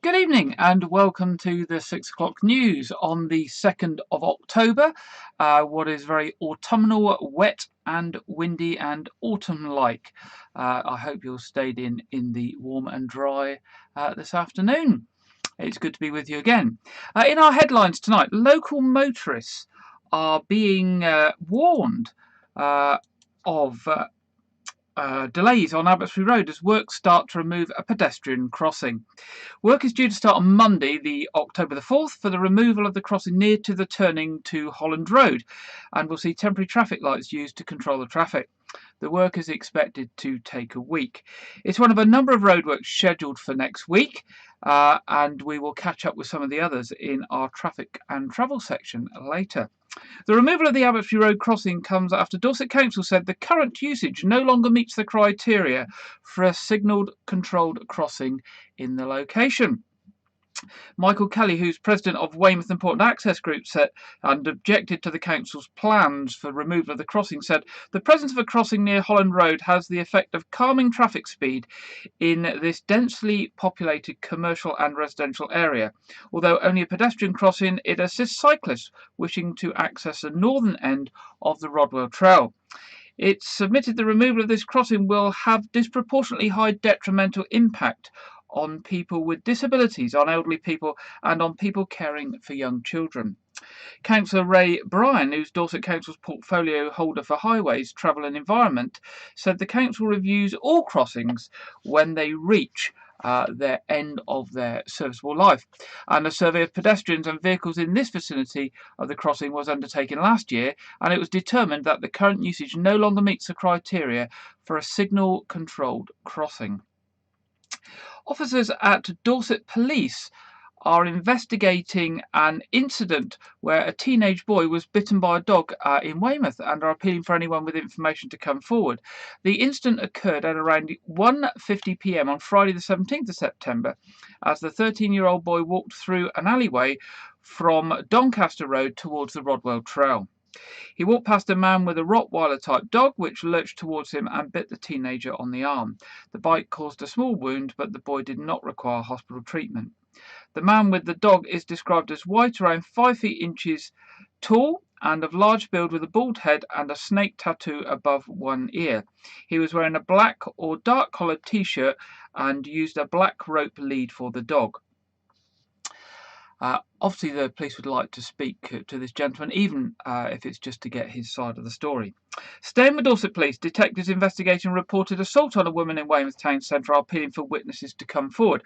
Good evening and welcome to the 6 o'clock news on the 2nd of October. What is very autumnal, wet and windy and autumn-like. I hope you'll stayed in the warm and dry this afternoon. It's good to be with you again. In our headlines tonight, local motorists are being warned of delays on Abbotsbury Road as works start to remove a pedestrian crossing. Work is due to start on Monday, the October the 4th, for the removal of the crossing near to the turning to Holland Road, and will see temporary traffic lights used to control the traffic. The work is expected to take a week. It's one of a number of roadworks scheduled for next week, and we will catch up with some of the others in our traffic and travel section later. The removal of the Abbotsbury Road crossing comes after Dorset Council said the current usage no longer meets the criteria for a signalled controlled crossing in the location. Michael Kelly, who's president of Weymouth and Portland Access Group, said and objected to the council's plans for removal of the crossing, said the presence of a crossing near Holland Road has the effect of calming traffic speed in this densely populated commercial and residential area. Although only a pedestrian crossing, it assists cyclists wishing to access the northern end of the Rodwell Trail. It's submitted the removal of this crossing will have disproportionately high detrimental impact on people with disabilities, on elderly people and on people caring for young children. Councillor Ray Bryan, who's Dorset Council's portfolio holder for highways, travel and environment, said the council reviews all crossings when they reach their end of their serviceable life. And a survey of pedestrians and vehicles in this vicinity of the crossing was undertaken last year, and it was determined that the current usage no longer meets the criteria for a signal controlled crossing. Officers at Dorset Police are investigating an incident where a teenage boy was bitten by a dog in Weymouth and are appealing for anyone with information to come forward. The incident occurred at around 1:50 p.m. on Friday the 17th of September as the 13-year-old boy walked through an alleyway from Doncaster Road towards the Rodwell Trail. He walked past a man with a Rottweiler-type dog, which lurched towards him and bit the teenager on the arm. The bite caused a small wound, but the boy did not require hospital treatment. The man with the dog is described as white, around 5 feet inches tall, and of large build with a bald head and a snake tattoo above one ear. He was wearing a black or dark-collared t-shirt and used a black rope lead for the dog. Obviously, the police would like to speak to this gentleman, even if it's just to get his side of the story. Staying with Dorset Police, detectives investigating reported assault on a woman in Weymouth Town Centre are appealing for witnesses to come forward.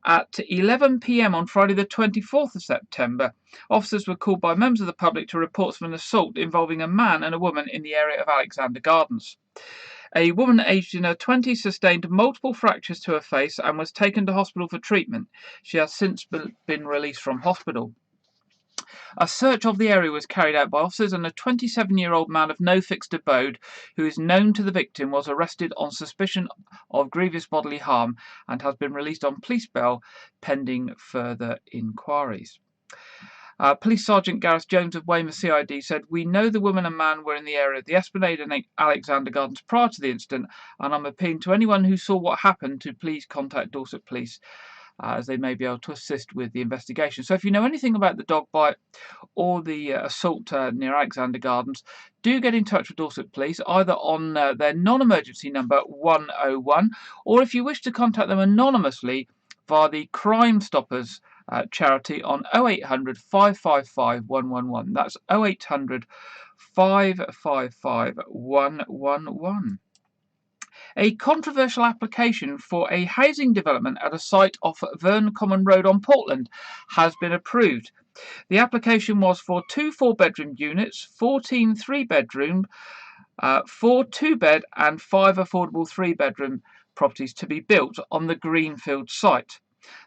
At 11 p.m. on Friday the 24th of September, officers were called by members of the public to reports of an assault involving a man and a woman in the area of Alexander Gardens. A woman aged in her 20s sustained multiple fractures to her face and was taken to hospital for treatment. She has since been released from hospital. A search of the area was carried out by officers, and a 27-year-old man of no fixed abode, who is known to the victim, was arrested on suspicion of grievous bodily harm and has been released on police bail pending further inquiries. Police Sergeant Gareth Jones of Weymouth CID said, "We know the woman and man were in the area of the Esplanade and Alexander Gardens prior to the incident, and I'm appealing to anyone who saw what happened to please contact Dorset Police as they may be able to assist with the investigation." So if you know anything about the dog bite or the assault near Alexander Gardens, do get in touch with Dorset Police, either on their non-emergency number 101, or if you wish to contact them anonymously via the Crime Stoppers charity on 0800 555 111. That's 0800 555 111. A controversial application for a housing development at a site off Verne Common Road on Portland has been approved. The application was for 2 4-bedroom units, 14 3-bedroom, 4 2-bed and 5 affordable 3-bedroom properties to be built on the Greenfield site.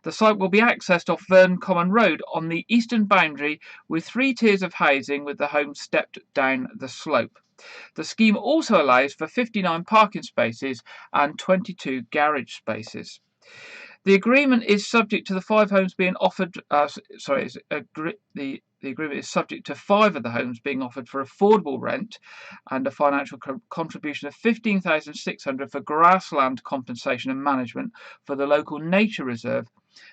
The site will be accessed off Verne Common Road on the eastern boundary with 3 tiers of housing with the homes stepped down the slope. The scheme also allows for 59 parking spaces and 22 garage spaces. The agreement is subject to the 5 homes being offered. The agreement is subject to 5 of the homes being offered for affordable rent and a financial contribution of $15,600 for grassland compensation and management for the local nature reserve,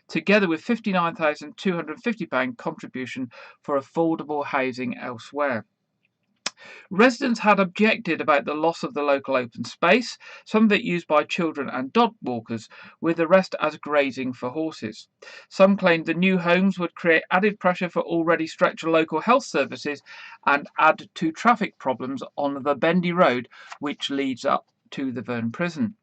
together with £59,250 contribution for affordable housing elsewhere. Residents had objected about the loss of the local open space, some of it used by children and dog walkers, with the rest as grazing for horses. Some claimed the new homes would create added pressure for already stretched local health services and add to traffic problems on the Bendy Road, which leads up to the Verne Prison.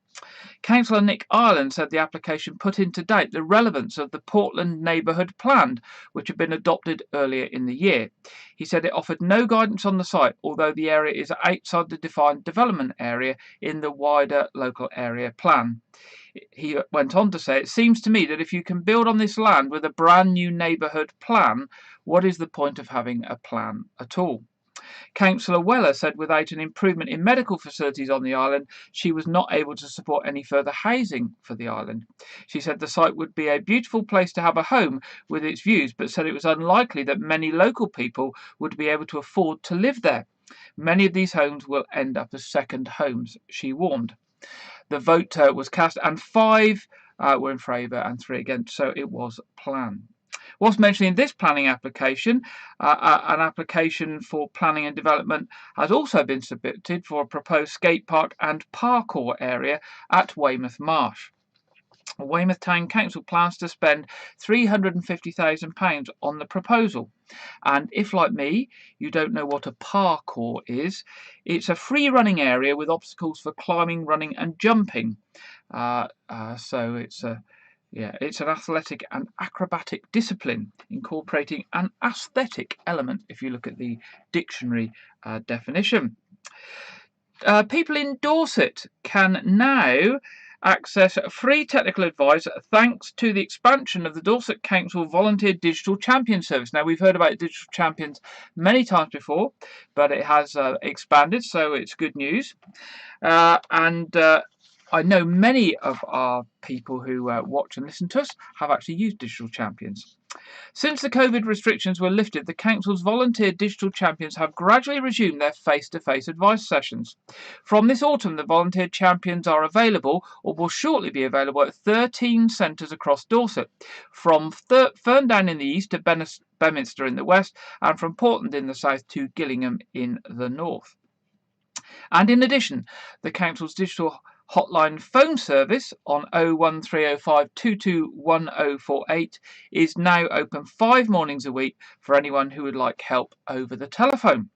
Councillor Nick Ireland said the application put into doubt the relevance of the Portland Neighbourhood Plan, which had been adopted earlier in the year. He said it offered no guidance on the site, although the area is outside the defined development area in the wider local area plan. He went on to say, "It seems to me that if you can build on this land with a brand new neighbourhood plan, what is the point of having a plan at all?" Councillor Weller said without an improvement in medical facilities on the island, she was not able to support any further housing for the island. She said the site would be a beautiful place to have a home with its views, but said it was unlikely that many local people would be able to afford to live there. Many of these homes will end up as second homes, she warned. The vote was cast and 5 were in favour and 3 against, so it was planned. What's mentioned in this planning application, an application for planning and development has also been submitted for a proposed skate park and parkour area at Weymouth Marsh. Weymouth Town Council plans to spend £350,000 on the proposal. And if, like me, you don't know what a parkour is, it's a free running area with obstacles for climbing, running and jumping. So it's an athletic and acrobatic discipline incorporating an aesthetic element, if you look at the dictionary definition. People in Dorset can now access free technical advice thanks to the expansion of the Dorset Council Volunteer Digital Champion Service. Now, we've heard about digital champions many times before, but it has expanded, so it's good news. I know many of our people who watch and listen to us have actually used digital champions. Since the COVID restrictions were lifted, the Council's volunteer digital champions have gradually resumed their face-to-face advice sessions. From this autumn, the volunteer champions are available, or will shortly be available, at 13 centres across Dorset, from Ferndown in the east to Bedminster in the west, and from Portland in the south to Gillingham in the north. And in addition, the Council's digital hotline phone service on 01305 221048 is now open 5 mornings a week for anyone who would like help over the telephone.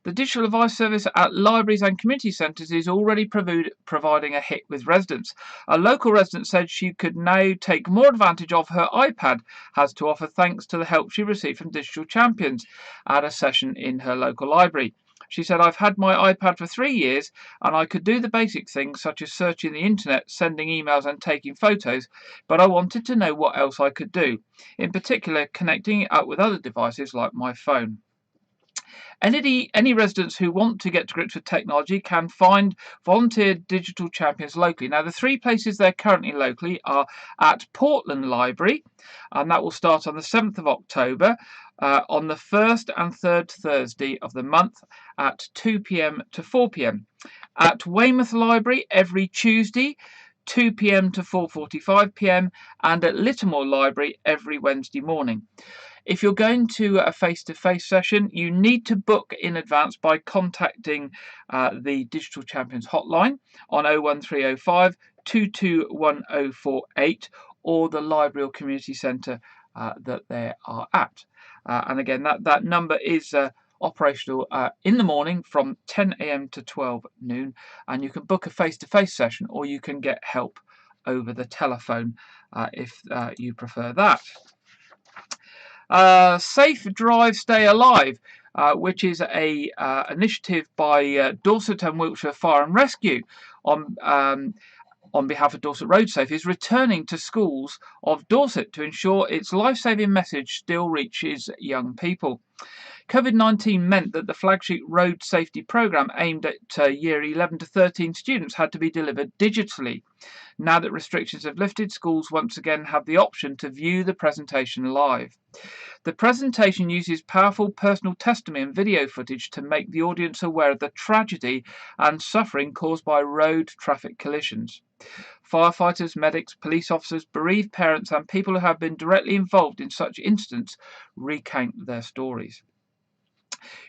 The digital advice service at libraries and community centres is already providing a hit with residents. A local resident said she could now take more advantage of her iPad has to offer thanks to the help she received from digital champions at a session in her local library. She said, "I've had my iPad for 3 years and I could do the basic things such as searching the internet, sending emails and taking photos, but I wanted to know what else I could do, in particular connecting it up with other devices like my phone." Any residents who want to get to grips with technology can find volunteer digital champions locally. Now, the 3 places they're currently locally are at Portland Library, and that will start on the 7th of October, on the 1st and 3rd Thursday of the month at 2 p.m. to 4 p.m. At Weymouth Library every Tuesday, 2 p.m. to 4:45 p.m. and at Littlemore Library every Wednesday morning. If you're going to a face-to-face session, you need to book in advance by contacting the Digital Champions hotline on 01305 221048 or the library or community centre that they are at. And again, that number is operational in the morning from 10 a.m. to 12 noon, and you can book a face-to-face session or you can get help over the telephone if you prefer that. Safe Drive Stay Alive, which is a initiative by Dorset and Wiltshire Fire and Rescue on behalf of Dorset Road Safe, is returning to schools of Dorset to ensure its life-saving message still reaches young people. COVID-19 meant that the flagship road safety programme aimed at year 11 to 13 students had to be delivered digitally. Now that restrictions have lifted, schools once again have the option to view the presentation live. The presentation uses powerful personal testimony and video footage to make the audience aware of the tragedy and suffering caused by road traffic collisions. Firefighters, medics, police officers, bereaved parents and people who have been directly involved in such incidents recount their stories.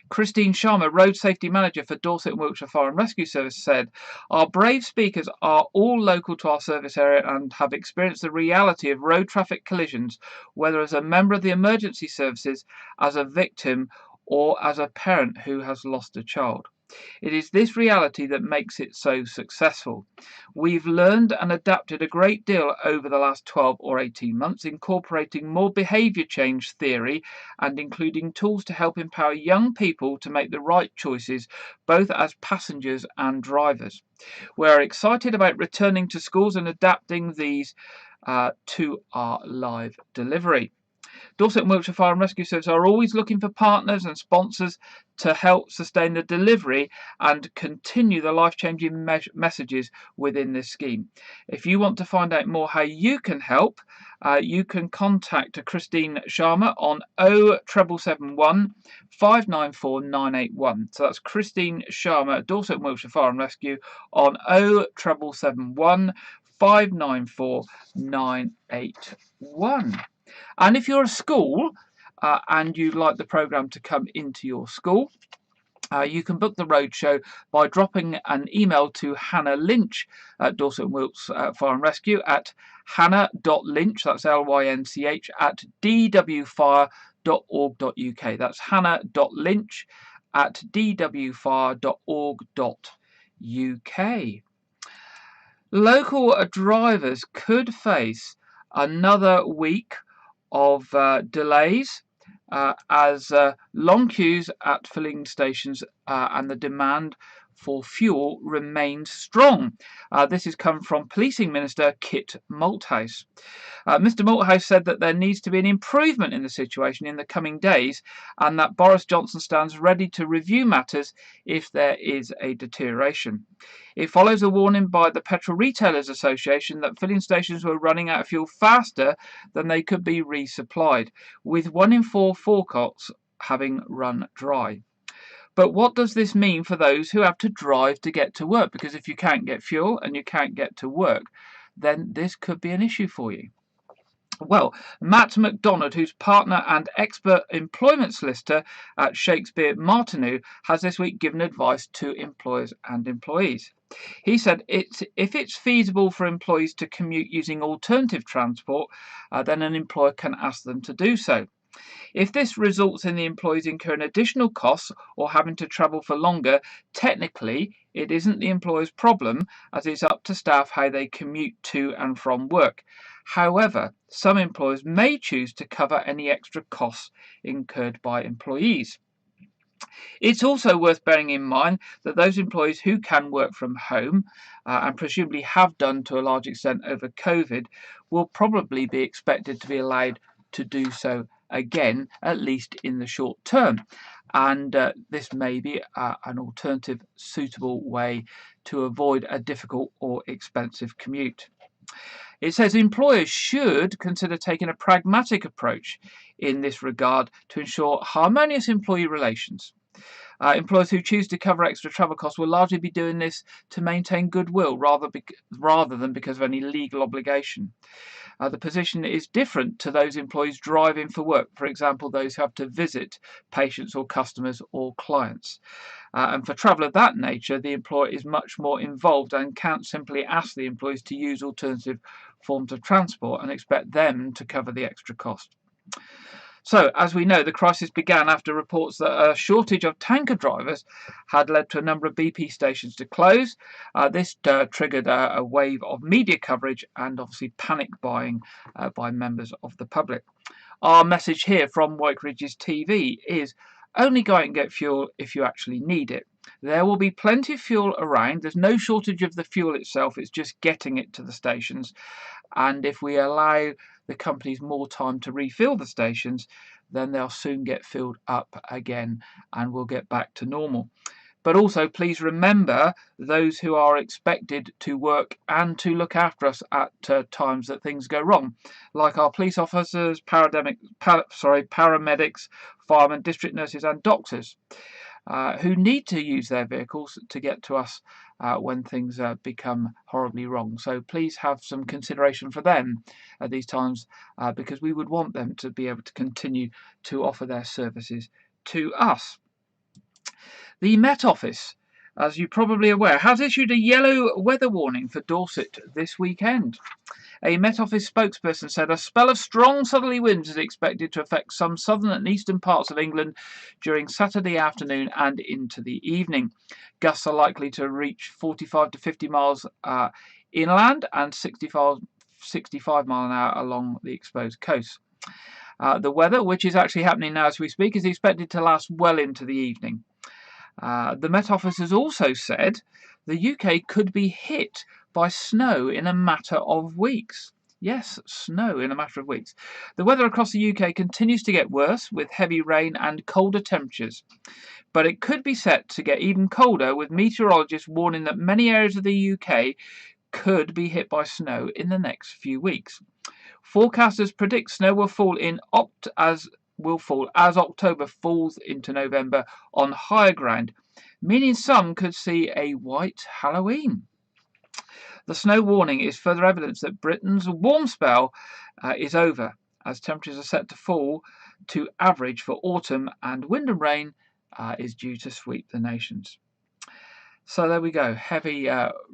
Christine Sharma, Road Safety Manager for Dorset and Wiltshire Fire and Rescue Service, said, "Our brave speakers are all local to our service area and have experienced the reality of road traffic collisions, whether as a member of the emergency services, as a victim, or as a parent who has lost a child. It is this reality that makes it so successful. We've learned and adapted a great deal over the last 12 or 18 months, incorporating more behaviour change theory and including tools to help empower young people to make the right choices, both as passengers and drivers. We're excited about returning to schools and adapting these to our live delivery." Dorset and Wiltshire Fire and Rescue Service are always looking for partners and sponsors to help sustain the delivery and continue the life-changing messages within this scheme. If you want to find out more how you can help, you can contact Christine Sharma on 07771 594 981. So that's Christine Sharma, Dorset and Wiltshire Fire and Rescue, on 07771 594 981. And if you're a school and you'd like the programme to come into your school, you can book the roadshow by dropping an email to Hannah Lynch at Dorset and Wilts Fire and Rescue at hannah.lynch, that's Lynch, at dwfire.org.uk. That's hannah.lynch at dwfire.org.uk. Local drivers could face another week of delays as long queues at filling stations and the demand for fuel remains strong. This has come from Policing Minister Kit Malthouse. Mr Malthouse said that there needs to be an improvement in the situation in the coming days and that Boris Johnson stands ready to review matters if there is a deterioration. It follows a warning by the Petrol Retailers Association that filling stations were running out of fuel faster than they could be resupplied, with 1 in 4 forecourts having run dry. But what does this mean for those who have to drive to get to work? Because if you can't get fuel and you can't get to work, then this could be an issue for you. Well, Matt MacDonald, who's partner and expert employment solicitor at Shakespeare Martineau, has this week given advice to employers and employees. He said if it's feasible for employees to commute using alternative transport, then an employer can ask them to do so. If this results in the employees incurring additional costs or having to travel for longer, technically it isn't the employer's problem, as it's up to staff how they commute to and from work. However, some employers may choose to cover any extra costs incurred by employees. It's also worth bearing in mind that those employees who can work from home and presumably have done to a large extent over COVID will probably be expected to be allowed to do so again, at least in the short term. And this may be an alternative suitable way to avoid a difficult or expensive commute. It says employers should consider taking a pragmatic approach in this regard to ensure harmonious employee relations. Employers who choose to cover extra travel costs will largely be doing this to maintain goodwill rather than because of any legal obligation. The position is different to those employees driving for work, for example, those who have to visit patients or customers or clients. And for travel of that nature, the employer is much more involved and can't simply ask the employees to use alternative forms of transport and expect them to cover the extra cost. So, as we know, the crisis began after reports that a shortage of tanker drivers had led to a number of BP stations to close. This triggered a wave of media coverage and obviously panic buying by members of the public. Our message here from White Ridges TV is only go out and get fuel if you actually need it. There will be plenty of fuel around. There's no shortage of the fuel itself. It's just getting it to the stations. And if we allow the companies more time to refill the stations, then they'll soon get filled up again and we'll get back to normal. But also, please remember those who are expected to work and to look after us at times that things go wrong, like our police officers, paramedics, firemen, district nurses and doctors. who need to use their vehicles to get to us when things become horribly wrong. So please have some consideration for them at these times, because we would want them to be able to continue to offer their services to us. The Met Office, as you're probably aware, has issued a yellow weather warning for Dorset this weekend. A Met Office spokesperson said a spell of strong southerly winds is expected to affect some southern and eastern parts of England during Saturday afternoon and into the evening. Gusts are likely to reach 45 to 50 miles inland and 65 mile an hour along the exposed coast. The weather, which is actually happening now as we speak, is expected to last well into the evening. The Met Office has also said the UK could be hit by snow in a matter of weeks. Yes, snow in a matter of weeks. The weather across the UK continues to get worse with heavy rain and colder temperatures. But it could be set to get even colder, with meteorologists warning that many areas of the UK could be hit by snow in the next few weeks. Forecasters predict snow will fall as October falls into November on higher ground, meaning some could see a white Halloween. The snow warning is further evidence that Britain's warm spell is over, as temperatures are set to fall to average for autumn, and wind and rain is due to sweep the nations. So there we go, heavy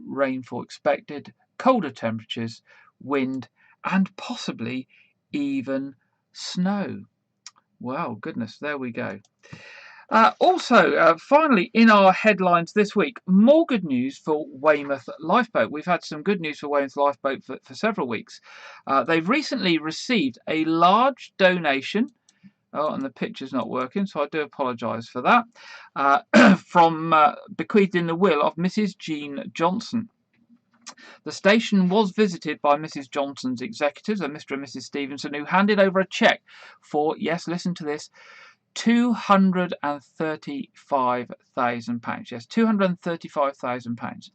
rainfall expected, colder temperatures, wind, and possibly even snow. Wow, goodness, there we go. Also, finally, in our headlines this week, more good news for Weymouth Lifeboat. We've had some good news for Weymouth Lifeboat for several weeks. They've recently received a large donation. Oh, and the picture's not working, so I do apologise for that. From bequeathed in the will of Mrs. Jean Johnson. The station was visited by Mrs. Johnson's executives, a Mr. and Mrs. Stevenson, who handed over a cheque for, yes, listen to this, £235,000. Yes, £235,000.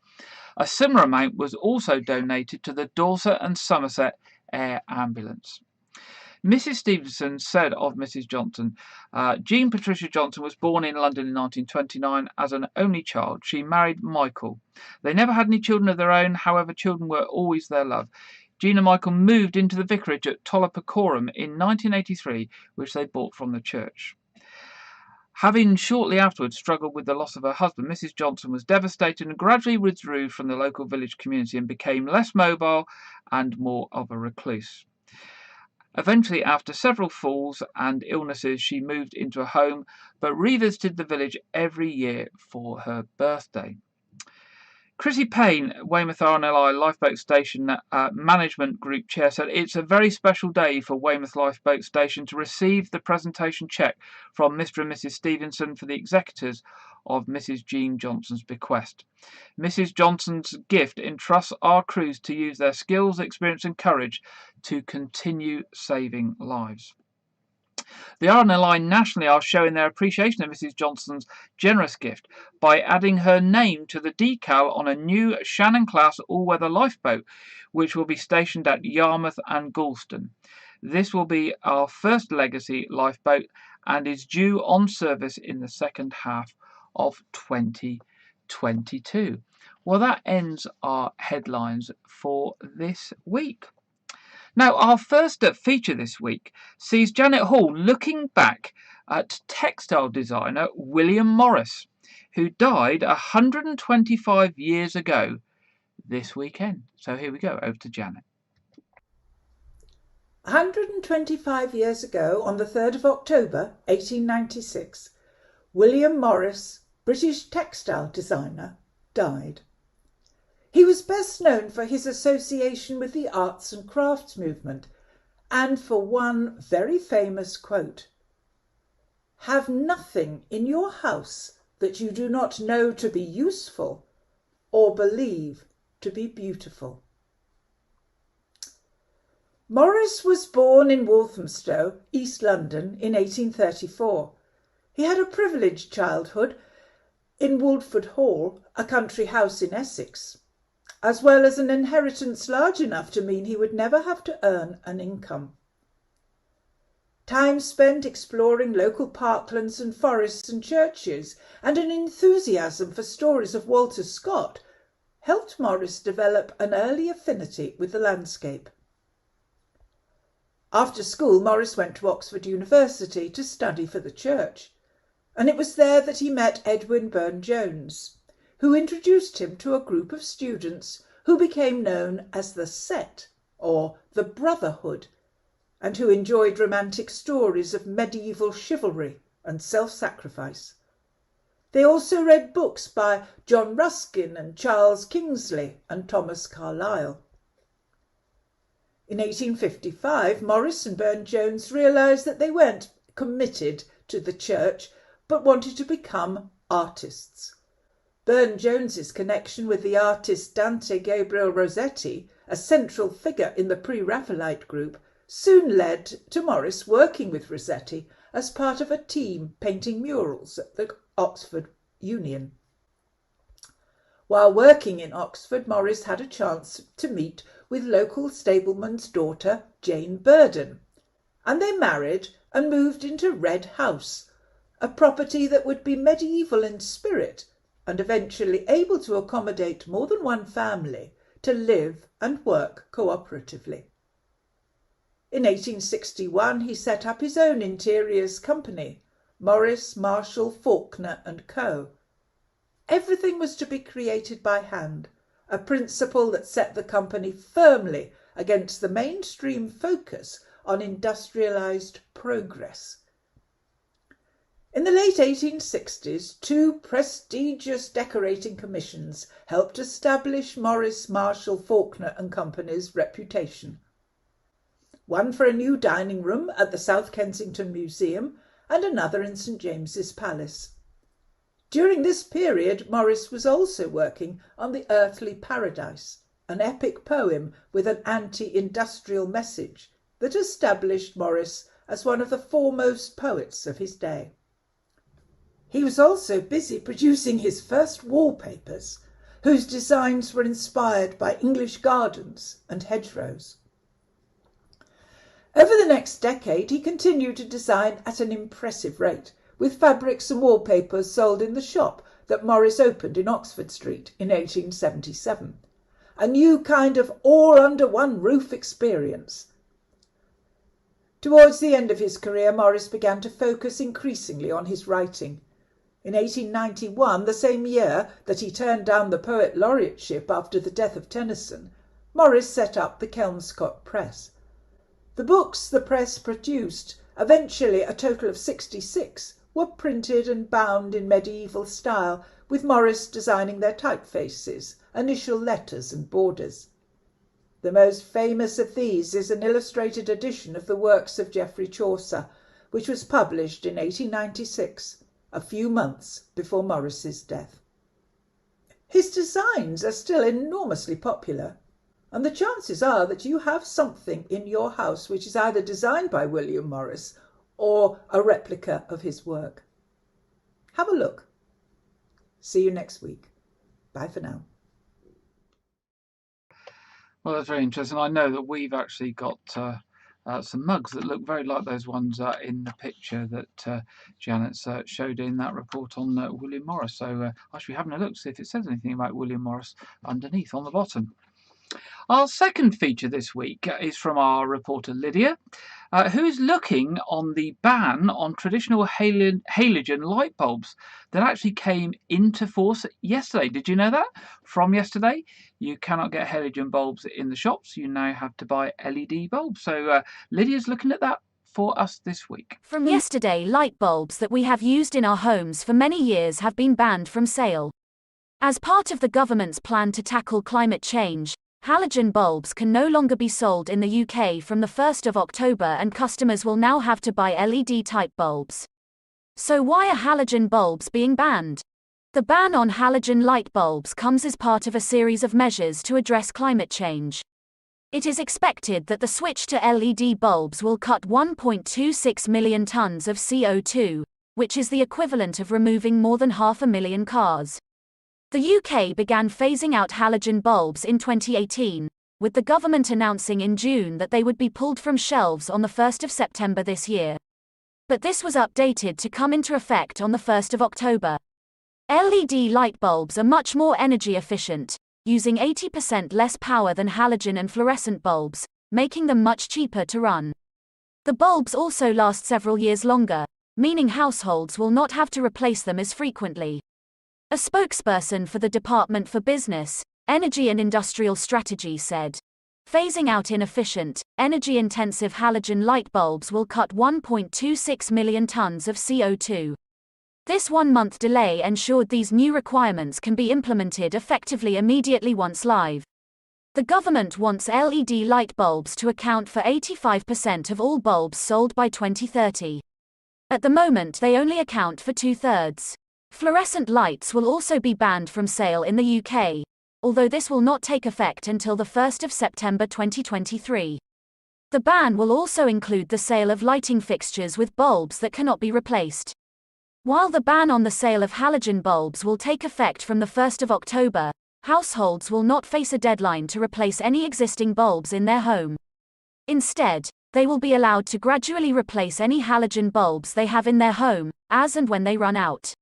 A similar amount was also donated to the Dorset and Somerset Air Ambulance. Mrs. Stevenson said of Mrs. Johnson, Jean Patricia Johnson was born in London in 1929 as an only child. She married Michael. They never had any children of their own, however, children were always their love. Jean and Michael moved into the vicarage at Tollapecorum in 1983, which they bought from the church. Having shortly afterwards struggled with the loss of her husband, Mrs. Johnson was devastated and gradually withdrew from the local village community and became less mobile and more of a recluse. Eventually, after several falls and illnesses, she moved into a home, but revisited the village every year for her birthday. Chrissy Payne, Weymouth RNLI Lifeboat Station Management Group Chair, said it's a very special day for Weymouth Lifeboat Station to receive the presentation cheque from Mr. and Mrs. Stevenson for the executors of Mrs. Jean Johnson's bequest. Mrs. Johnson's gift entrusts our crews to use their skills, experience and courage to continue saving lives. The RNLI nationally are showing their appreciation of Mrs. Johnson's generous gift by adding her name to the decal on a new Shannon-class all-weather lifeboat, which will be stationed at Yarmouth and Galston. This will be our first legacy lifeboat and is due on service in the second half of 2022. Well, that ends our headlines for this week. Now, our first feature this week sees Janet Hall looking back at textile designer William Morris, who died 125 years ago this weekend. So here we go, over to Janet. 125 years ago, on the 3rd of October 1896, William Morris, British textile designer, died. He was best known for his association with the arts and crafts movement and for one very famous quote: "Have nothing in your house that you do not know to be useful or believe to be beautiful." Morris was born in Walthamstow, East London, in 1834. He had a privileged childhood in Woldford Hall, a country house in Essex, as well as an inheritance large enough to mean he would never have to earn an income. time spent exploring local parklands and forests and churches, and an enthusiasm for stories of Walter Scott helped Morris develop an early affinity with the landscape. After school, Morris went to Oxford University to study for the church, and it was there that he met Edwin Burne-Jones, who introduced him to a group of students who became known as the Set, or the Brotherhood, and who enjoyed romantic stories of medieval chivalry and self-sacrifice. They also read books by John Ruskin and Charles Kingsley and Thomas Carlyle. In 1855, Morris and Burne-Jones realised that they weren't committed to the church, but wanted to become artists. Burne-Jones's connection with the artist Dante Gabriel Rossetti, a central figure in the Pre-Raphaelite group, soon led to Morris working with Rossetti as part of a team painting murals at the Oxford Union. While working in Oxford, Morris had a chance to meet with local stableman's daughter, Jane Burden, and they married and moved into Red House, a property that would be medieval in spirit and eventually able to accommodate more than one family to live and work cooperatively. In 1861, he set up his own interiors company, Morris, Marshall, Faulkner and Co. Everything was to be created by hand, a principle that set the company firmly against the mainstream focus on industrialised progress. In the late 1860s, two prestigious decorating commissions helped establish Morris, Marshall, Faulkner and Company's reputation. One for a new dining room at the South Kensington Museum and another in St James's Palace. During this period, Morris was also working on The Earthly Paradise, an epic poem with an anti-industrial message that established Morris as one of the foremost poets of his day. He was also busy producing his first wallpapers, whose designs were inspired by English gardens and hedgerows. Over the next decade, he continued to design at an impressive rate, with fabrics and wallpapers sold in the shop that Morris opened in Oxford Street in 1877, a new kind of all-under-one-roof experience. Towards the end of his career, Morris began to focus increasingly on his writing. In 1891, the same year that he turned down the Poet Laureateship after the death of Tennyson, Morris set up the Kelmscott Press. The books the press produced, eventually a total of 66, were printed and bound in medieval style, with Morris designing their typefaces, initial letters and borders. The most famous of these is an illustrated edition of the works of Geoffrey Chaucer, which was published in 1896, a few months before Morris's death. His designs are still enormously popular, and the chances are that you have something in your house which is either designed by William Morris or a replica of his work. Have a look. See you next week. Bye for now. Well, that's very interesting. I know that we've actually got some mugs that look very like those ones in the picture that Janet's showed in that report on William Morris. So I should be having a look to see if it says anything about William Morris underneath on the bottom. Our second feature this week is from our reporter Lydia, who is looking on the ban on traditional halogen light bulbs that actually came into force yesterday. Did you know that? From yesterday, you cannot get halogen bulbs in the shops. You now have to buy LED bulbs. So Lydia's looking at that for us this week. From yesterday, light bulbs that we have used in our homes for many years have been banned from sale. As part of the government's plan to tackle climate change, halogen bulbs can no longer be sold in the UK from the 1st of October, and customers will now have to buy LED-type bulbs. So why are halogen bulbs being banned? The ban on halogen light bulbs comes as part of a series of measures to address climate change. It is expected that the switch to LED bulbs will cut 1.26 million tons of CO2, which is the equivalent of removing more than 500,000 cars. The UK began phasing out halogen bulbs in 2018, with the government announcing in June that they would be pulled from shelves on the 1st of September this year. But this was updated to come into effect on the 1st of October. LED light bulbs are much more energy efficient, using 80% less power than halogen and fluorescent bulbs, making them much cheaper to run. The bulbs also last several years longer, meaning households will not have to replace them as frequently. A spokesperson for the Department for Business, Energy and Industrial Strategy said, "Phasing out inefficient, energy-intensive halogen light bulbs will cut 1.26 million tons of CO2. This one-month delay ensured these new requirements can be implemented effectively immediately once live." The government wants LED light bulbs to account for 85% of all bulbs sold by 2030. At the moment they only account for 2/3. Fluorescent lights will also be banned from sale in the UK, although this will not take effect until the 1st of September 2023. The ban will also include the sale of lighting fixtures with bulbs that cannot be replaced. While the ban on the sale of halogen bulbs will take effect from the 1st of October, households will not face a deadline to replace any existing bulbs in their home. Instead, they will be allowed to gradually replace any halogen bulbs they have in their home, as and when they run out.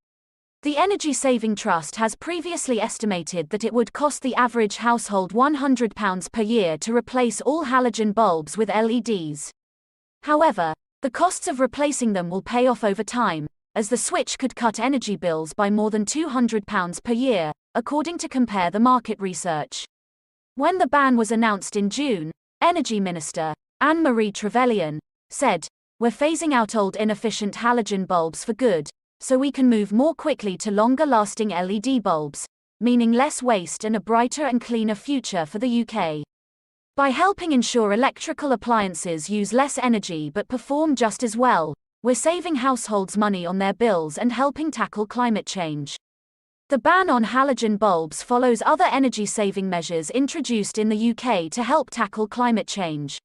The Energy Saving Trust has previously estimated that it would cost the average household £100 per year to replace all halogen bulbs with LEDs. However, the costs of replacing them will pay off over time, as the switch could cut energy bills by more than £200 per year, according to Compare the Market research. When the ban was announced in June, Energy Minister Anne-Marie Trevelyan said, "We're phasing out old inefficient halogen bulbs for good, so we can move more quickly to longer-lasting LED bulbs, meaning less waste and a brighter and cleaner future for the UK. By helping ensure electrical appliances use less energy but perform just as well, we're saving households money on their bills and helping tackle climate change." The ban on halogen bulbs follows other energy-saving measures introduced in the UK to help tackle climate change.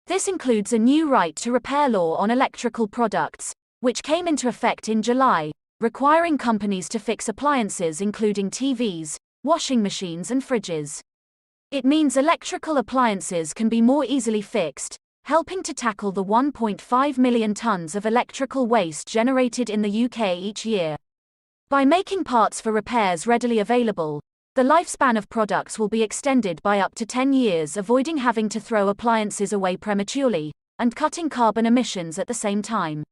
This includes a new right to repair law on electrical products, which came into effect in July, requiring companies to fix appliances including TVs, washing machines and fridges. It means electrical appliances can be more easily fixed, helping to tackle the 1.5 million tons of electrical waste generated in the UK each year. By making parts for repairs readily available, the lifespan of products will be extended by up to 10 years, avoiding having to throw appliances away prematurely, and cutting carbon emissions at the same time.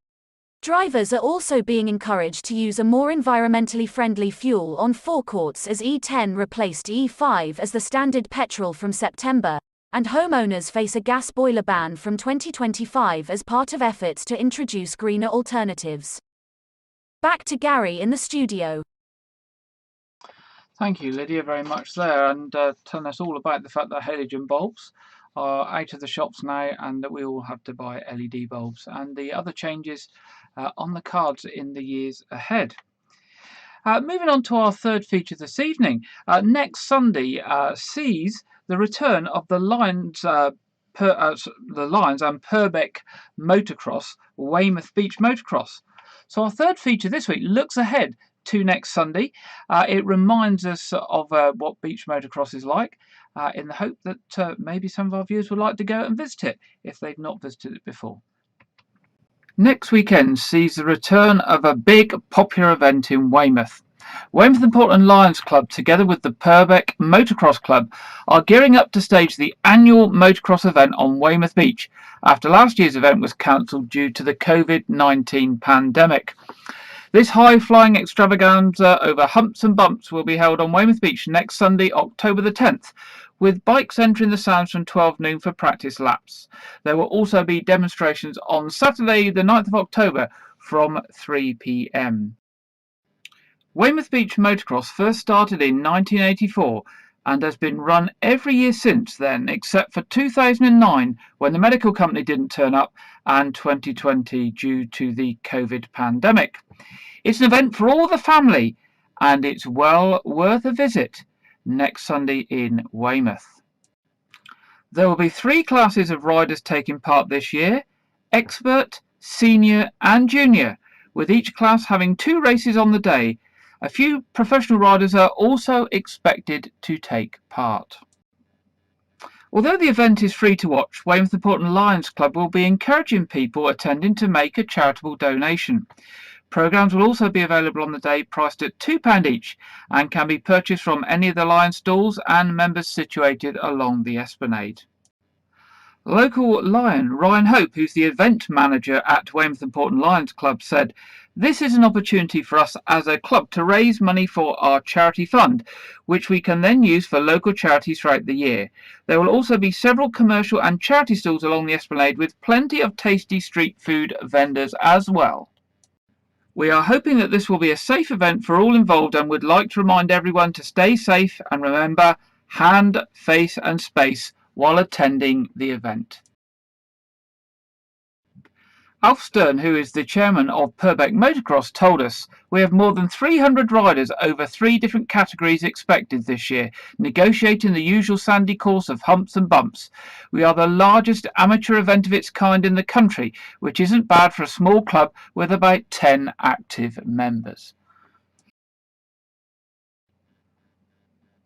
Drivers are also being encouraged to use a more environmentally friendly fuel on forecourts as E10 replaced E5 as the standard petrol from September, and homeowners face a gas boiler ban from 2025 as part of efforts to introduce greener alternatives. Back to Gary in the studio. Thank you, Lydia, very much there, and telling us all about the fact that halogen bulbs are out of the shops now and that we all have to buy LED bulbs, and the other changes on the cards in the years ahead. Moving on to our third feature this evening. Next Sunday sees the return of the Lions and Purbeck Motocross, Weymouth Beach Motocross. So our third feature this week looks ahead to next Sunday. It reminds us of what beach motocross is like, in the hope that maybe some of our viewers would like to go and visit it if they've not visited it before. Next weekend sees the return of a big popular event in Weymouth. Weymouth and Portland Lions Club, together with the Purbeck Motocross Club, are gearing up to stage the annual motocross event on Weymouth Beach, after last year's event was cancelled due to the COVID-19 pandemic. This high-flying extravaganza over humps and bumps will be held on Weymouth Beach next Sunday, October the 10th, with bikes entering the sounds from 12 noon for practice laps. There will also be demonstrations on Saturday, the 9th of October, from 3 p.m. Weymouth Beach Motocross first started in 1984 and has been run every year since then, except for 2009 when the medical company didn't turn up, and 2020 due to the COVID pandemic. It's an event for all the family, and it's well worth a visit next Sunday in Weymouth. There will be 3 classes of riders taking part this year: expert, senior and junior, with each class having 2 races on the day. A few professional riders are also expected to take part. Although the event is free to watch, Weymouth and Portland Lions Club will be encouraging people attending to make a charitable donation. Programmes will also be available on the day, priced at £2 each, and can be purchased from any of the Lions stalls and members situated along the esplanade. Local Lion Ryan Hope, who's the event manager at Weymouth and Portland Lions Club, said, "This is an opportunity for us as a club to raise money for our charity fund, which we can then use for local charities throughout the year. There will also be several commercial and charity stalls along the esplanade with plenty of tasty street food vendors as well. We are hoping that this will be a safe event for all involved and would like to remind everyone to stay safe and remember hand, face and space while attending the event." Alf Stern, who is the chairman of Purbeck Motocross, told us, "We have more than 300 riders over 3 different categories expected this year, negotiating the usual sandy course of humps and bumps. We are the largest amateur event of its kind in the country, which isn't bad for a small club with about 10 active members."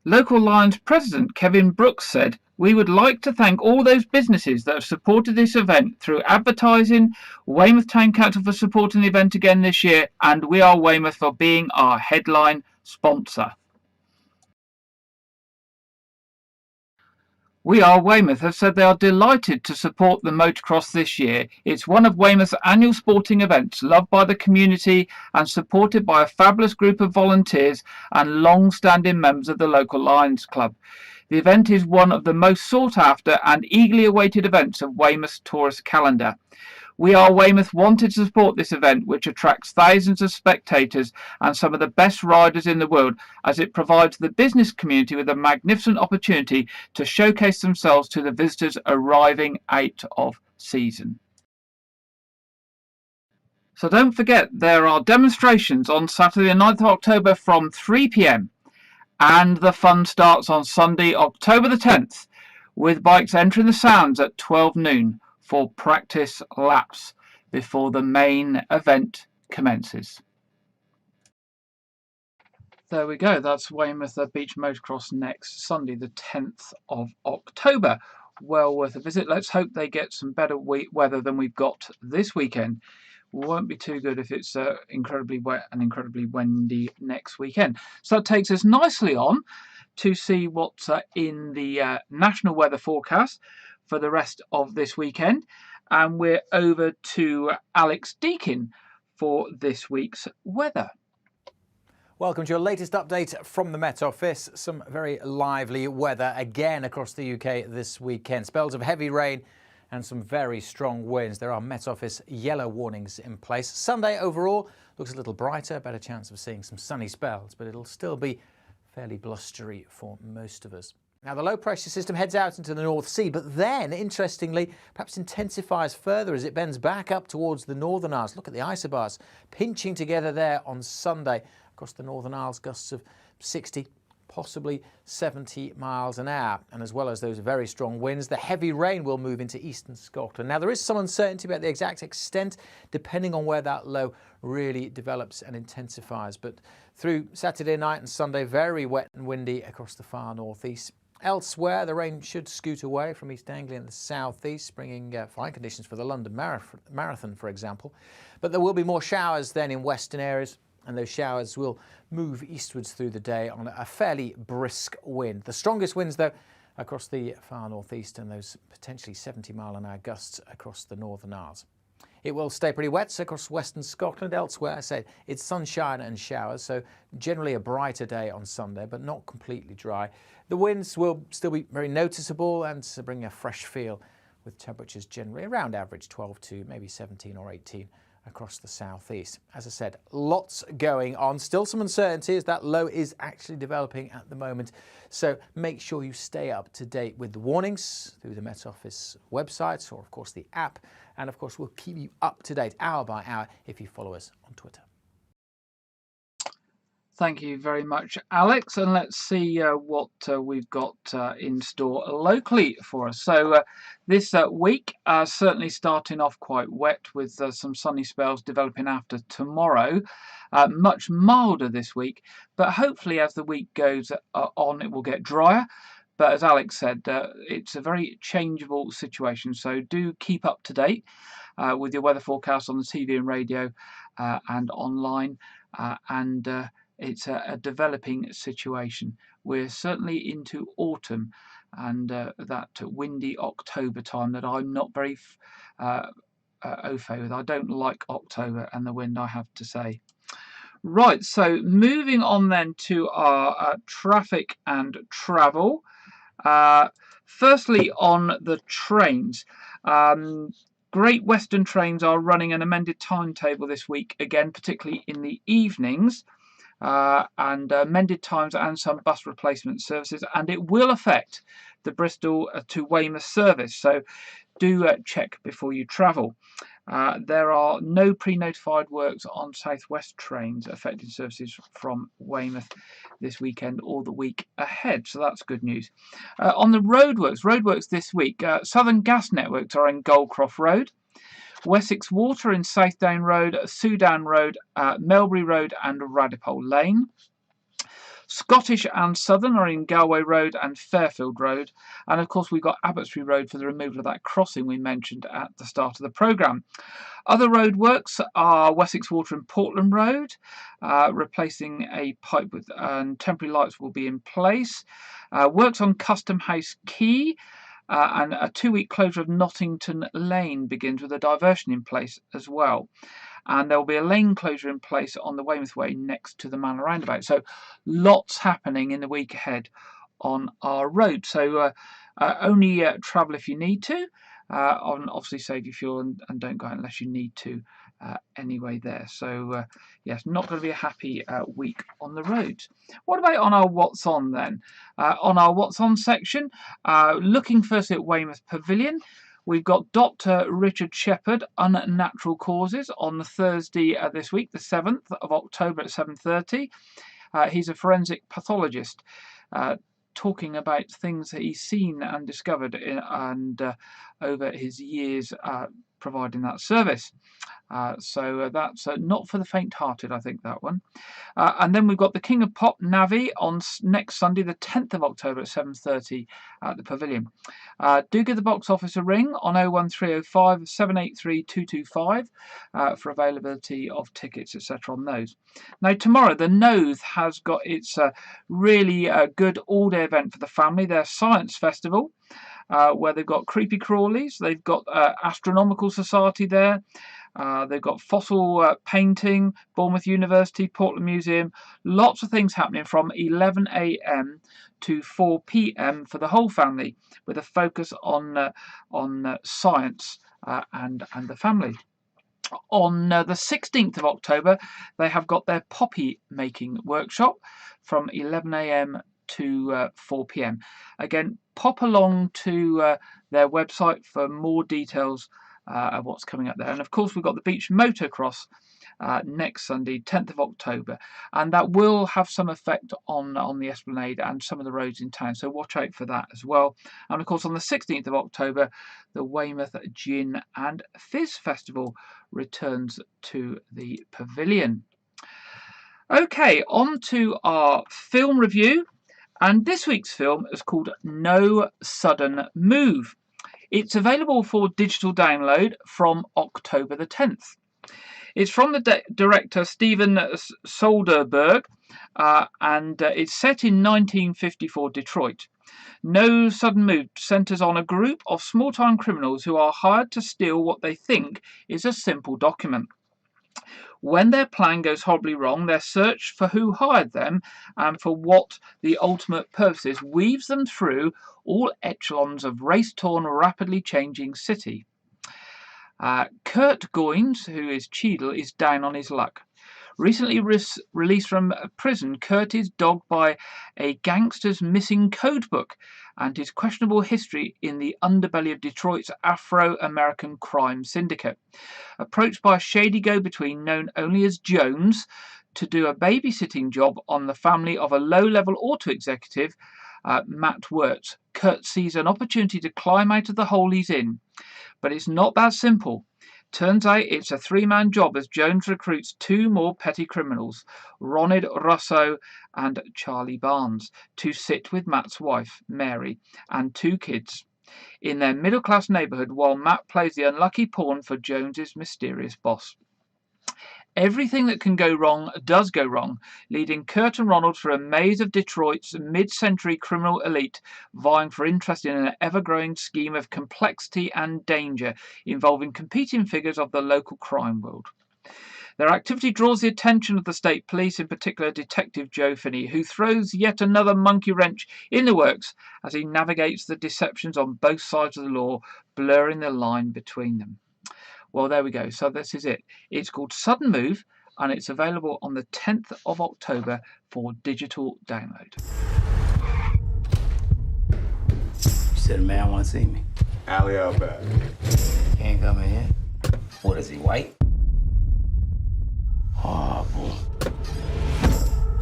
Local Lions president Kevin Brooks said, "We would like to thank all those businesses that have supported this event through advertising, Weymouth Town Council for supporting the event again this year, and We Are Weymouth for being our headline sponsor." We Are Weymouth have said they are delighted to support the motocross this year. It's one of Weymouth's annual sporting events, loved by the community and supported by a fabulous group of volunteers and long-standing members of the local Lions Club. The event is one of the most sought after and eagerly awaited events of Weymouth's tourist calendar. We Are Weymouth wanted to support this event, which attracts thousands of spectators and some of the best riders in the world, as it provides the business community with a magnificent opportunity to showcase themselves to the visitors arriving out of season. So don't forget, there are demonstrations on Saturday the 9th of October from 3 p.m. and the fun starts on Sunday, October the 10th, with bikes entering the Sounds at 12 noon for practice laps before the main event commences. There we go. That's Weymouth Beach Motocross next Sunday, the 10th of October. Well worth a visit. Let's hope they get some better weather than we've got this weekend. Won't be too good if it's incredibly wet and incredibly windy next weekend. So that takes us nicely on to see what's in the national weather forecast for the rest of this weekend, and we're over to Alex Deakin for this week's weather. Welcome to your latest update from the Met Office. Some very lively weather again across the UK this weekend. Spells of heavy rain and some very strong winds. There are Met Office yellow warnings in place. Sunday overall looks a little brighter, better chance of seeing some sunny spells, but it'll still be fairly blustery for most of us. Now, the low pressure system heads out into the North Sea, but then, interestingly, perhaps intensifies further as it bends back up towards the Northern Isles. Look at the isobars pinching together there on Sunday. Across the Northern Isles, gusts of 60, possibly 70 miles an hour. And as well as those very strong winds, the heavy rain will move into eastern Scotland. Now, there is some uncertainty about the exact extent, depending on where that low really develops and intensifies. But through Saturday night and Sunday, very wet and windy across the far northeast. Elsewhere, the rain should scoot away from East Anglia and the southeast, bringing fine conditions for the London Marathon, for example. But there will be more showers then in western areas, and those showers will move eastwards through the day on a fairly brisk wind. The strongest winds, though, across the far northeast, and those potentially 70-mile-an-hour gusts across the Northern Isles. It will stay pretty wet across western Scotland. Elsewhere, I said, it's sunshine and showers, so generally a brighter day on Sunday, but not completely dry. The winds will still be very noticeable and bring a fresh feel, with temperatures generally around average 12 to maybe 17 or 18 across the southeast. As I said, lots going on. Still some uncertainty as that low is actually developing at the moment. So make sure you stay up to date with the warnings through the Met Office website or, of course, the app. And, of course, we'll keep you up to date hour by hour if you follow us on Twitter. Thank you very much, Alex. And let's see what we've got in store locally for us. So this week, certainly starting off quite wet with some sunny spells developing after tomorrow. Much milder this week, but hopefully as the week goes on, it will get drier. But as Alex said, it's a very changeable situation. So do keep up to date with your weather forecast on the TV and radio and online. It's a developing situation. We're certainly into autumn and that windy October time that I'm not very au fait with. I don't like October and the wind, I have to say. Right, so moving on then to our traffic and travel. Firstly, on the trains. Great Western trains are running an amended timetable this week, again, particularly in the evenings, and amended times and some bus replacement services, and it will affect the Bristol to Weymouth service. So do check before you travel. There are no pre-notified works on South West trains affecting services from Weymouth this weekend or the week ahead, so that's good news. On the roadworks this week, Southern Gas Networks are in Goldcroft Road, Wessex Water in Southdown Road, Sudan Road, Melbury Road and Radipole Lane. Scottish and Southern are in Galway Road and Fairfield Road, and of course we've got Abbotsbury Road for the removal of that crossing we mentioned at the start of the programme. Other roadworks are Wessex Water and Portland Road, replacing a pipe with temporary lights will be in place. Works on Custom House Quay, and a 2-week closure of Nottington Lane begins with a diversion in place as well. And there will be a lane closure in place on the Weymouth Way next to the Manor Roundabout. So lots happening in the week ahead on our road. So only travel if you need to. Obviously save your fuel and don't go out unless you need to anyway there. So yes, not going to be a happy week on the roads. What about on our What's On then? On our What's On section, looking first at Weymouth Pavilion, we've got Dr. Richard Shepherd, Unnatural Causes, on Thursday this week, the 7th of October at 7:30. He's a forensic pathologist talking about things that he's seen and discovered over his years providing that service. So that's not for the faint-hearted, I think, that one. And then we've got the King of Pop, Navi, on next Sunday, the 10th of October at 7:30 at the Pavilion. Do give the box office a ring on 01305 783 225 for availability of tickets, etc. on those. Now, tomorrow, the Noth has got its really good all-day event for the family, their Science Festival, where they've got creepy crawlies, they've got Astronomical Society there, they've got fossil painting, Bournemouth University, Portland Museum, lots of things happening from 11 a.m. to 4 p.m. for the whole family, with a focus on science and the family. On the 16th of October, they have got their poppy making workshop from 11 a.m. to 4 p.m. Again, pop along to their website for more details of what's coming up there. And of course, we've got the Beach Motocross next Sunday, 10th of October, and that will have some effect on the Esplanade and some of the roads in town, so watch out for that as well. And of course, on the 16th of October, the Weymouth Gin and Fizz Festival returns to the Pavilion. Okay, on to our film review, and this week's film is called No Sudden Move. It's available for digital download from October the 10th. It's from the director Steven Soderbergh, and it's set in 1954 Detroit. No Sudden Move centres on a group of small-time criminals who are hired to steal what they think is a simple document. When their plan goes horribly wrong, their search for who hired them and for what the ultimate purpose is weaves them through all echelons of race-torn, rapidly changing city. Kurt Goins, who is Cheadle, is down on his luck. Recently released from prison, Kurt is dogged by a gangster's missing codebook and his questionable history in the underbelly of Detroit's Afro-American crime syndicate. Approached by a shady go-between known only as Jones to do a babysitting job on the family of a low-level auto executive, Matt Wirtz, Kurt sees an opportunity to climb out of the hole he's in. But it's not that simple. Turns out it's a three-man job as Jones recruits two more petty criminals, Ronald Russo and Charlie Barnes, to sit with Matt's wife, Mary, and two kids in their middle-class neighbourhood while Matt plays the unlucky pawn for Jones's mysterious boss. Everything that can go wrong does go wrong, leading Kurt and Ronald through a maze of Detroit's mid-century criminal elite, vying for interest in an ever-growing scheme of complexity and danger involving competing figures of the local crime world. Their activity draws the attention of the state police, in particular Detective Joe Finney, who throws yet another monkey wrench in the works as he navigates the deceptions on both sides of the law, blurring the line between them. Well, there we go. So this is it. It's called Sudden Move, and it's available on the 10th of October for digital download. You said a man want to see me. Ali Albert. He ain't coming in. What is he, white? Oh, boy.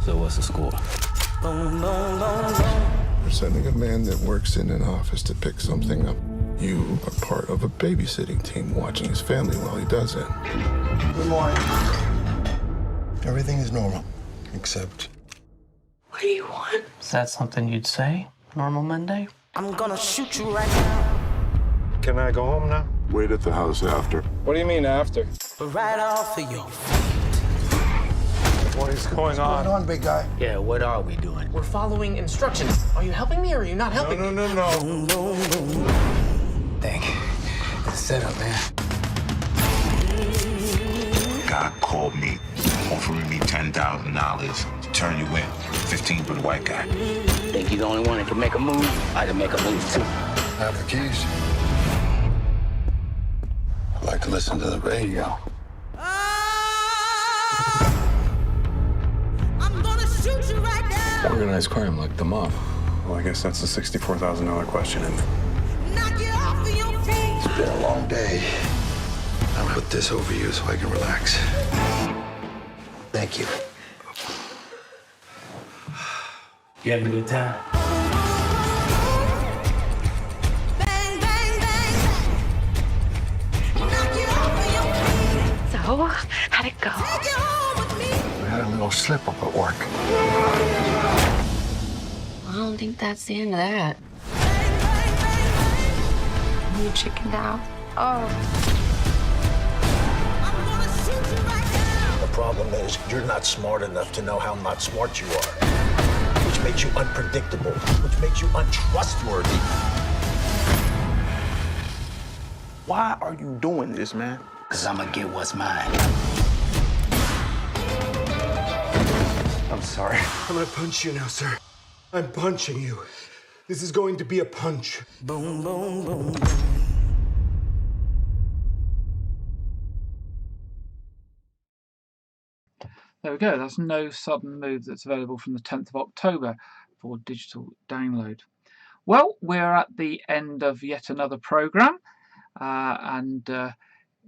So what's the score? We're sending a man that works in an office to pick something up. You are part of a babysitting team watching his family while he does it. Good morning. Everything is normal, except... What do you want? Is that something you'd say? Normal Monday? I'm gonna shoot you right now. Can I go home now? Wait at the house after. What do you mean after? Right off of your What is going on? Come on, big guy. Yeah, what are we doing? We're following instructions. Are you helping me or are you not helping me? No. Thank you. Good setup, man. God called me, offering me $10,000 to turn you in. 15 for the white guy. Think you're the only one that can make a move? I can make a move, too. I have the keys. I like to listen to the radio. I'm gonna shoot you right now. Organized crime like the mob. Well, I guess that's the $64,000 question, isn't it? Knock you off of your feet. It's been a long day. I'll put this over you so I can relax. Thank you. You having a good time? Bang, bang, bang. Knock you off of your feet. So, how'd it go? Take you home with me. We had a little slip up at work. I don't think that's the end of that. Bang, bang, bang, bang. You chickened out. Oh. I'm gonna shoot you right now. The problem is you're not smart enough to know how not smart you are, which makes you unpredictable, which makes you untrustworthy. Why are you doing this, man? Because I'm going to get what's mine. I'm sorry. I'm gonna punch you now, sir. I'm punching you. This is going to be a punch. Boom, boom, boom. There we go. That's No Sudden Move that's available from the 10th of October for digital download. Well, we're at the end of yet another programme, and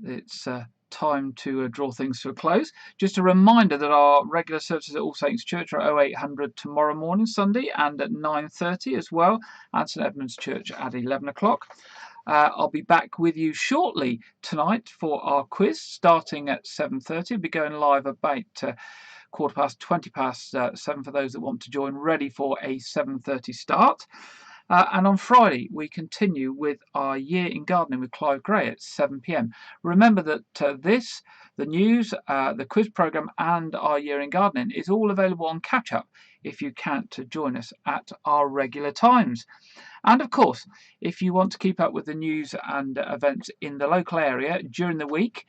it's time to draw things to a close. Just a reminder that our regular services at All Saints Church are 0800 tomorrow morning, Sunday, and at 9:30 as well, and St Edmund's Church at 11 o'clock. I'll be back with you shortly tonight for our quiz, starting at 7:30. We'll be going live about 7:15 for those that want to join, ready for a 7:30 start. And on Friday, we continue with our Year in Gardening with Clive Gray at 7 p.m. Remember that the news, the quiz programme, and our Year in Gardening is all available on Catch Up if you can't join us at our regular times. And of course, if you want to keep up with the news and events in the local area during the week,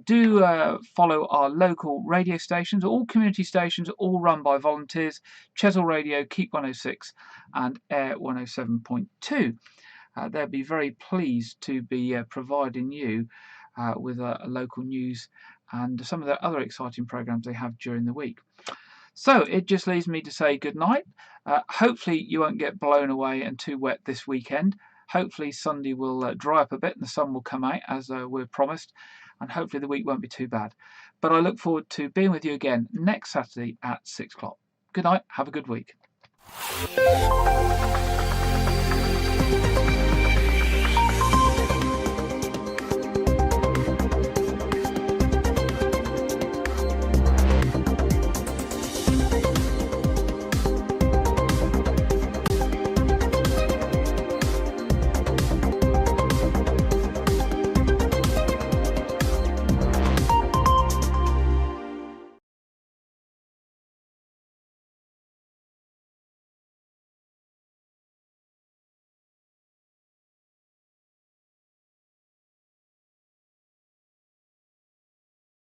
do follow our local radio stations, all community stations, all run by volunteers: Chesil Radio, Keep 106 and Air 107.2. They'll be very pleased to be providing you with local news and some of the other exciting programmes they have during the week. So it just leaves me to say good night. Hopefully you won't get blown away and too wet this weekend. Hopefully Sunday will dry up a bit and the sun will come out as we're promised, and hopefully the week won't be too bad. But I look forward to being with you again next Saturday at 6 o'clock. Good night, have a good week.